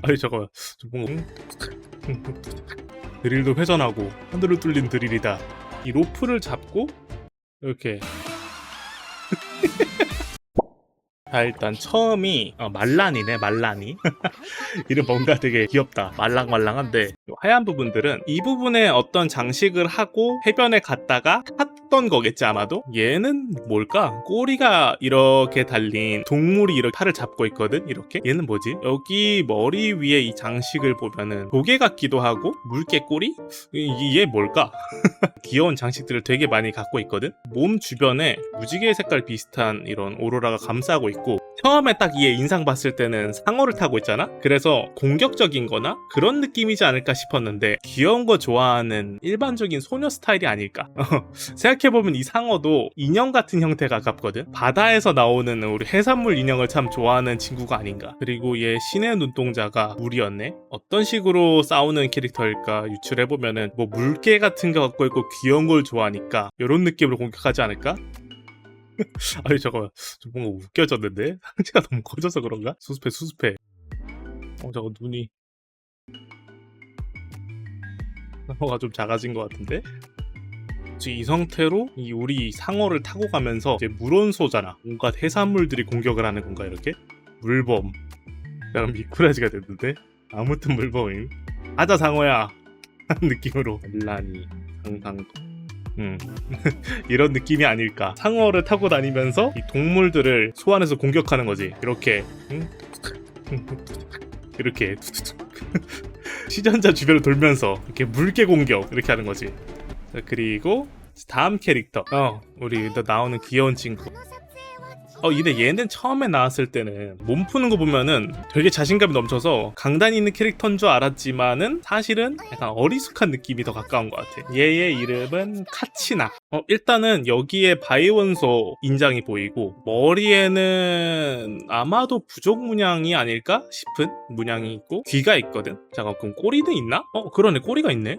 아니 잠깐만 뭔가 드릴도 회전하고 하늘을 뚫린 드릴이다. 이 로프를 잡고 이렇게 자 일단 처음이 말란이네 말란이 이름 뭔가 되게 귀엽다. 말랑말랑한데 하얀 부분들은 이 부분에 어떤 장식을 하고 해변에 갔다가 탔던 거겠지 아마도. 얘는 뭘까? 꼬리가 이렇게 달린 동물이 이렇게 팔을 잡고 있거든. 이렇게 얘는 뭐지? 여기 머리 위에 이 장식을 보면은 조개 같기도 하고 물개 꼬리? 얘 뭘까? 귀여운 장식들을 되게 많이 갖고 있거든. 몸 주변에 무지개 색깔 비슷한 이런 오로라가 감싸고 있고, 처음에 딱 얘 인상 봤을 때는 상어를 타고 있잖아. 그래서 공격적인 거나 그런 느낌이지 않을까 싶었는데 귀여운 거 좋아하는 일반적인 소녀 스타일이 아닐까. 생각해보면 이 상어도 인형 같은 형태가 가깝거든. 바다에서 나오는 우리 해산물 인형을 참 좋아하는 친구가 아닌가. 그리고 얘 신의 눈동자가 물이었네. 어떤 식으로 싸우는 캐릭터일까 유출해보면은 뭐 물개 같은 거 갖고 있고 귀여운 걸 좋아하니까 이런 느낌으로 공격하지 않을까? 아니 잠깐만 좀 뭔가 웃겨졌는데? 상체가 너무 커져서 그런가? 수습해. 잠깐 눈이 상어가 좀 작아진 것 같은데? 이 상태로 우리 상어를 타고 가면서 이제 물원소잖아. 온갖 해산물들이 공격을 하는 건가 이렇게? 물범. 약간 미꾸라지가 됐는데? 아무튼 물범임. 하자 상어야 하는 느낌으로 말라니 상상도 이런 느낌이 아닐까. 상어를 타고 다니면서 이 동물들을 소환해서 공격하는 거지. 이렇게 이렇게 시전자 주변을 돌면서 이렇게 물개 공격 이렇게 하는 거지. 자, 그리고 다음 캐릭터 우리 나오는 귀여운 친구. 근데 얘는 처음에 나왔을 때는 몸 푸는 거 보면은 되게 자신감이 넘쳐서 강단이 있는 캐릭터인 줄 알았지만은 사실은 약간 어리숙한 느낌이 더 가까운 것 같아. 얘의 이름은 카치나. 일단은 여기에 바이원소 인장이 보이고 머리에는 아마도 부족 문양이 아닐까 싶은 문양이 있고 귀가 있거든. 잠깐 그럼 꼬리는 있나? 그러네 꼬리가 있네.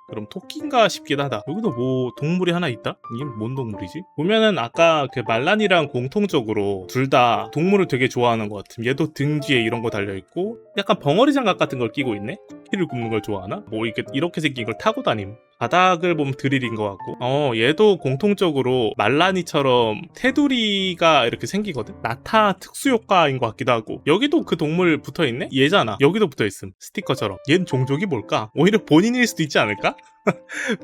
그럼 토끼인가 싶기도 하다. 여기도 뭐 동물이 하나 있다? 이게 뭔 동물이지? 보면은 아까 그 말란이랑 공통적으로 둘 다 동물을 되게 좋아하는 것 같음. 얘도 등 뒤에 이런 거 달려있고 약간 벙어리 장갑 같은 걸 끼고 있네? 코끼리를 굽는 걸 좋아하나? 뭐 이렇게 생긴 걸 타고 다님. 바닥을 보면 드릴인 것 같고 얘도 공통적으로 말라니처럼 테두리가 이렇게 생기거든? 나타 특수효과인 것 같기도 하고. 여기도 그 동물 붙어있네? 얘잖아. 여기도 붙어있음 스티커처럼. 얘는 종족이 뭘까? 오히려 본인일 수도 있지 않을까?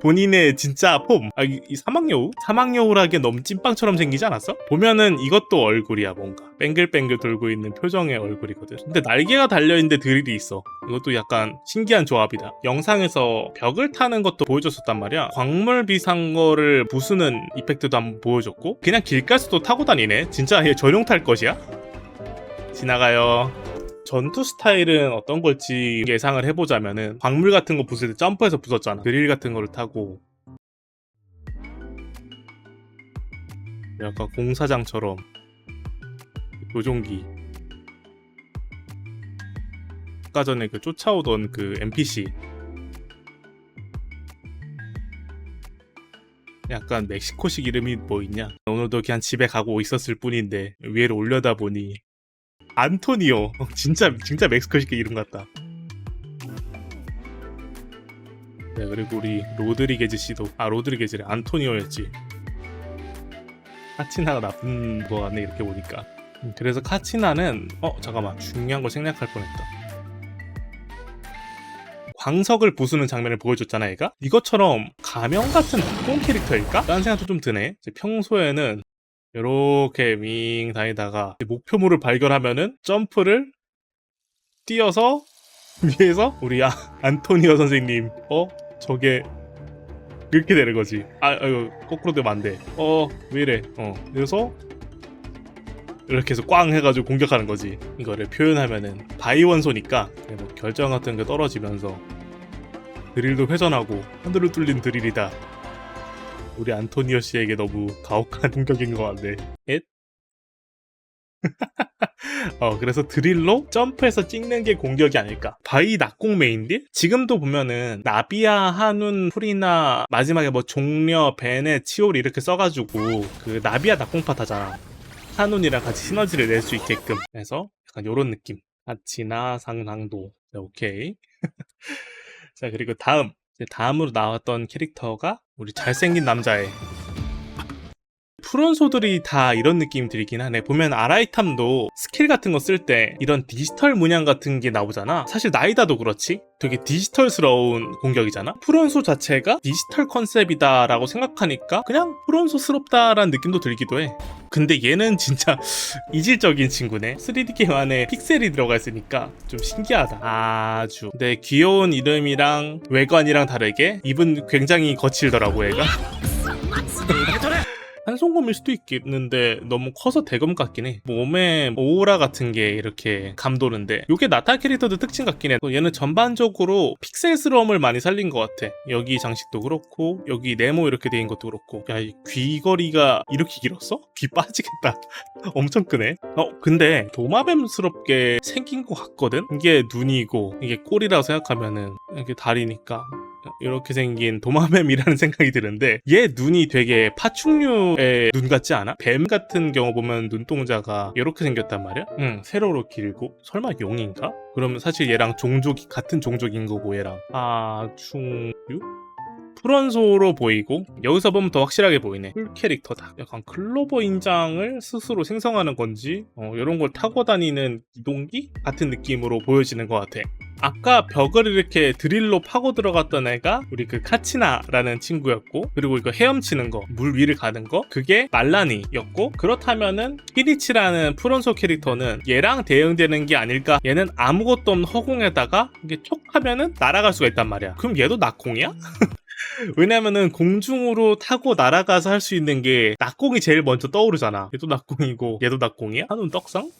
본인의 진짜 폼. 이 사막여우? 사막여우라기엔 너무 찐빵처럼 생기지 않았어? 보면은 이것도 얼굴이야. 뭔가 뱅글뱅글 돌고 있는 표정의 얼굴이거든. 근데 날개가 달려있는데 드릴이 있어. 이것도 약간 신기한 조합이다. 영상에서 벽을 타는 것도 보여줬었단 말이야. 광물 비싼 거를 부수는 이펙트도 한번 보여줬고, 그냥 길가에서도 타고 다니네. 진짜 얘 전용 탈 것이야? 지나가요. 전투 스타일은 어떤 걸지 예상을 해보자면은 광물 같은 거 부술 때 점프해서 부쉈잖아. 드릴 같은 거를 타고 약간 공사장처럼 조종기. 아까 전에 그 쫓아오던 그 NPC 약간 멕시코식 이름이 뭐 있냐? 오늘도 그냥 집에 가고 있었을 뿐인데 위에를 올려다보니 안토니오. 진짜 멕시코식 이름 같다. 네, 그리고 우리 로드리게즈 씨도 로드리게즈래. 안토니오였지. 카치나가 나쁜 거 같네 이렇게 보니까. 그래서 카치나는 잠깐만 중요한 걸 생략할 뻔했다. 광석을 부수는 장면을 보여줬잖아 얘가? 이것처럼 가면 같은 특공 캐릭터일까? 라는 생각도 좀 드네. 평소에는 이렇게 윙 다니다가 목표물을 발견하면은 점프를 뛰어서 위에서 우리 안토니오 선생님 저게 그렇게 되는 거지. 이거 거꾸로 되면 안 돼. 왜 이래? 그래서 이렇게 해서 꽝 해가지고 공격하는 거지. 이거를 표현하면은 바이원소니까 뭐 결정 같은 게 떨어지면서 드릴도 회전하고 하늘을 뚫린 드릴이다. 우리 안토니오 씨에게 너무 가혹한 공격인 것 같네. 그래서 드릴로 점프해서 찍는 게 공격이 아닐까. 바이 낙공 메인딜? 지금도 보면은 나비야, 한운, 풀이나 마지막에 뭐 종려, 베네, 치올 이렇게 써가지고 그 나비야 낙공파 타잖아. 한운이랑 같이 시너지를 낼 수 있게끔 해서 약간 요런 느낌. 아치나 상상도. 네, 오케이. 자, 그리고 다음으로 나왔던 캐릭터가 우리 잘생긴 남자애. 프론소들이 다 이런 느낌이 들긴 하네. 보면 아라이탐도 스킬 같은 거 쓸 때 이런 디지털 문양 같은 게 나오잖아. 사실 나이다도 그렇지. 되게 디지털스러운 공격이잖아. 프론소 자체가 디지털 컨셉이다 라고 생각하니까 그냥 프론소스럽다라는 느낌도 들기도 해. 근데 얘는 진짜 이질적인 친구네. 3D 게임 안에 픽셀이 들어가 있으니까 좀 신기하다. 아주. 근데 귀여운 이름이랑 외관이랑 다르게 입은 굉장히 거칠더라고 얘가. 한손검일 수도 있겠는데 너무 커서 대검 같긴 해. 몸에 오라 같은 게 이렇게 감도는데 이게 나타 캐릭터도 특징 같긴 해. 얘는 전반적으로 픽셀스러움을 많이 살린 것 같아. 여기 장식도 그렇고 여기 네모 이렇게 돼 있는 것도 그렇고. 야, 이 귀걸이가 이렇게 길었어? 귀 빠지겠다. 엄청 크네. 근데 도마뱀스럽게 생긴 것 같거든? 이게 눈이고 이게 꼬리라고 생각하면은 이게 다리니까 이렇게 생긴 도마뱀이라는 생각이 드는데 얘 눈이 되게 파충류의 눈 같지 않아? 뱀 같은 경우 보면 눈동자가 이렇게 생겼단 말이야? 세로로 길고 설마 용인가? 그러면 사실 얘랑 같은 종족인 거고 얘랑 파충류? 프론소로 보이고 여기서 보면 더 확실하게 보이네. 풀 캐릭터다. 약간 클로버 인장을 스스로 생성하는 건지 이런 걸 타고 다니는 이동기 같은 느낌으로 보여지는 것 같아. 아까 벽을 이렇게 드릴로 파고 들어갔던 애가 우리 그 카치나라는 친구였고, 그리고 이거 헤엄치는 거, 물 위를 가는 거, 그게 말라니였고, 그렇다면은 키니치라는 프론소 캐릭터는 얘랑 대응되는 게 아닐까? 얘는 아무것도 없는 허공에다가 이게 촉 하면은 날아갈 수가 있단 말이야. 그럼 얘도 낙공이야? 왜냐면은 공중으로 타고 날아가서 할 수 있는 게 낙공이 제일 먼저 떠오르잖아. 얘도 낙공이고 얘도 낙공이야? 한눈 떡상?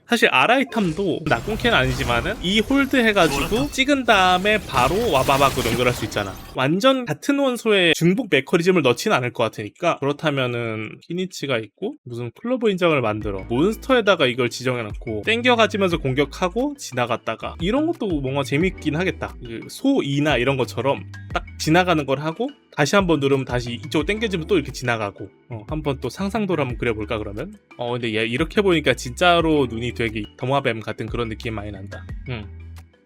사실 아라이탐도 낙공캔 아니지만은 이 홀드 해가지고 찍은 다음에 바로 와바박으로 연결할 수 있잖아. 완전 같은 원소에 중복 메커니즘을 넣지는 않을 것 같으니까, 그렇다면은 키니치가 있고 무슨 클로버 인장을 만들어 몬스터에다가 이걸 지정해놓고 땡겨가지면서 공격하고 지나갔다가 이런 것도 뭔가 재밌긴 하겠다. 소이나 이런 것처럼 딱 지나가는 걸 하고 다시 한번 누르면 다시 이쪽으로 당겨지면 또 이렇게 지나가고. 한번 또 상상도를 한번 그려볼까 그러면? 근데 얘 이렇게 보니까 진짜로 눈이 되게 도마뱀 같은 그런 느낌 많이 난다.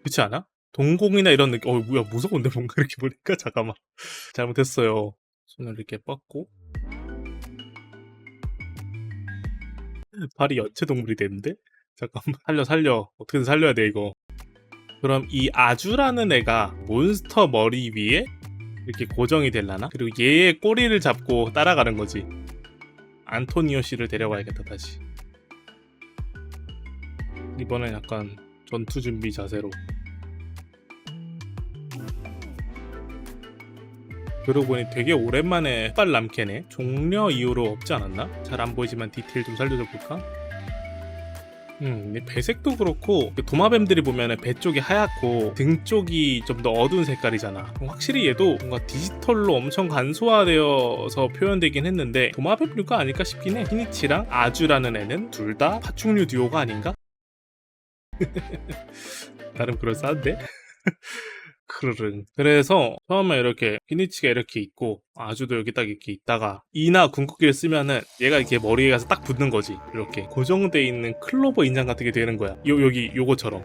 그렇지 않아? 동공이나 이런 느낌. 뭐야, 무서운데 뭔가 이렇게 보니까. 잠깐만, 잘못했어요. 손을 이렇게 뻗고 발이 연체 동물이 되는데? 잠깐만, 살려 어떻게든 살려야 돼 이거. 그럼 이 아주라는 애가 몬스터 머리 위에 이렇게 고정이 될라나? 그리고 얘의 꼬리를 잡고 따라가는 거지. 안토니오 씨를 데려가야겠다 다시. 이번엔 약간 전투 준비 자세로. 그러고 보니 되게 오랜만에 흑발 남캐네. 종려 이후로 없지 않았나? 잘 안 보이지만 디테일 좀 살려줘 볼까? 배색도 그렇고 도마뱀들이 보면은 배 쪽이 하얗고 등 쪽이 좀 더 어두운 색깔이잖아. 확실히 얘도 뭔가 디지털로 엄청 간소화되어서 표현되긴 했는데 도마뱀류가 아닐까 싶긴 해. 키니치랑 아주라는 애는 둘 다 파충류 듀오가 아닌가? 나름 그럴싸한데? 크르릉. 그래서 처음에 이렇게 키니치가 이렇게 있고 아주도 여기 딱 이렇게 있다가 이나 궁극기를 쓰면은 얘가 이렇게 머리에 가서 딱 붙는 거지. 이렇게 고정돼 있는 클로버 인장 같은 게 되는 거야. 여기 요거처럼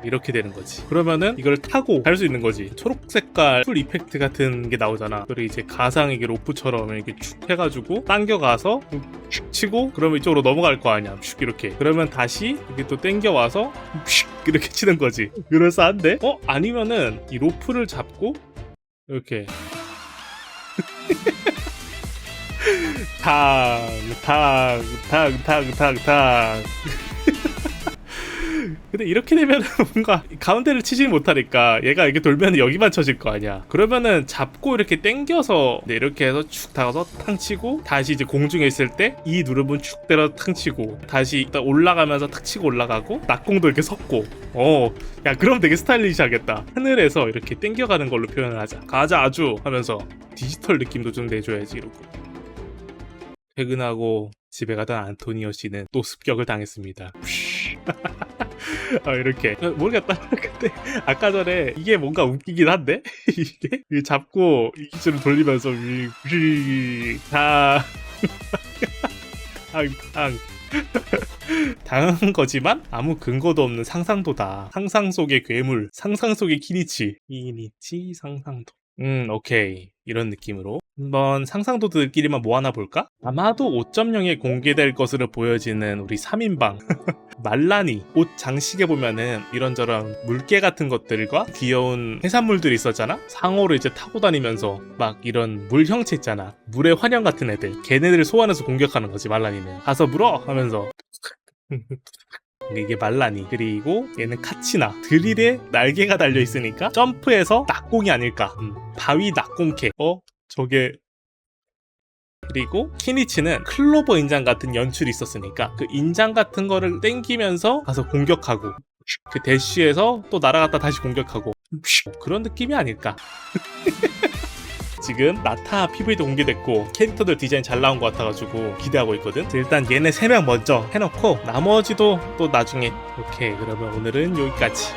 이렇게 되는 거지. 그러면은 이걸 타고 갈 수 있는 거지. 초록 색깔 풀 이펙트 같은 게 나오잖아. 그리고 이제 가상 이게 로프처럼 이렇게 축 해가지고 당겨가서 슉 치고 그러면 이쪽으로 넘어갈 거 아니야. 슉 이렇게. 그러면 다시 이렇게 또 당겨와서 슉 이렇게 치는 거지. 그럴싸한데? 아니면은 이 로프를 잡고 이렇게 탕 근데 이렇게 되면 뭔가 가운데를 치지 못하니까 얘가 이렇게 돌면 여기만 쳐질 거 아니야. 그러면은 잡고 이렇게 당겨서 이렇게 해서 축 다가서 탕 치고 다시 이제 공중에 있을 때 이 누르면 축 때려 탕 치고 다시 일단 올라가면서 탁 치고 올라가고 낙공도 이렇게 섰고. 야, 그럼 되게 스타일리시하겠다. 하늘에서 이렇게 당겨가는 걸로 표현을 하자. 가자 아주 하면서 디지털 느낌도 좀 내줘야지. 이러고 퇴근하고 집에 가던 안토니오 씨는 또 습격을 당했습니다. 이렇게 모르겠다. 근데 아까 전에 이게 뭔가 웃기긴 한데 이게 잡고 이 기술을 돌리면서 탕 당한 거지만 아무 근거도 없는 상상도다. 상상 속의 괴물, 상상 속의 키니치 상상도. 오케이. 이런 느낌으로 한번 상상도들끼리만 모아나 볼까? 아마도 5.0에 공개될 것으로 보여지는 우리 3인방 말라니. 옷 장식에 보면은 이런저런 물개 같은 것들과 귀여운 해산물들이 있었잖아? 상어를 이제 타고 다니면서 막 이런 물 형체 있잖아. 물의 환영 같은 애들. 걔네들을 소환해서 공격하는 거지, 말라니는. 가서 물어! 하면서 이게 말라니. 그리고 얘는 카치나. 드릴에 날개가 달려있으니까 점프해서 낙공이 아닐까. 바위 낙공캐. 저게. 그리고 키니치는 클로버 인장 같은 연출이 있었으니까 그 인장 같은 거를 땡기면서 가서 공격하고 그 대쉬에서 또 날아갔다 다시 공격하고 그런 느낌이 아닐까. 지금 나타 PV도 공개됐고 캐릭터들 디자인 잘 나온 것 같아가지고 기대하고 있거든. 일단 얘네 3명 먼저 해놓고 나머지도 또 나중에. 오케이, 그러면 오늘은 여기까지.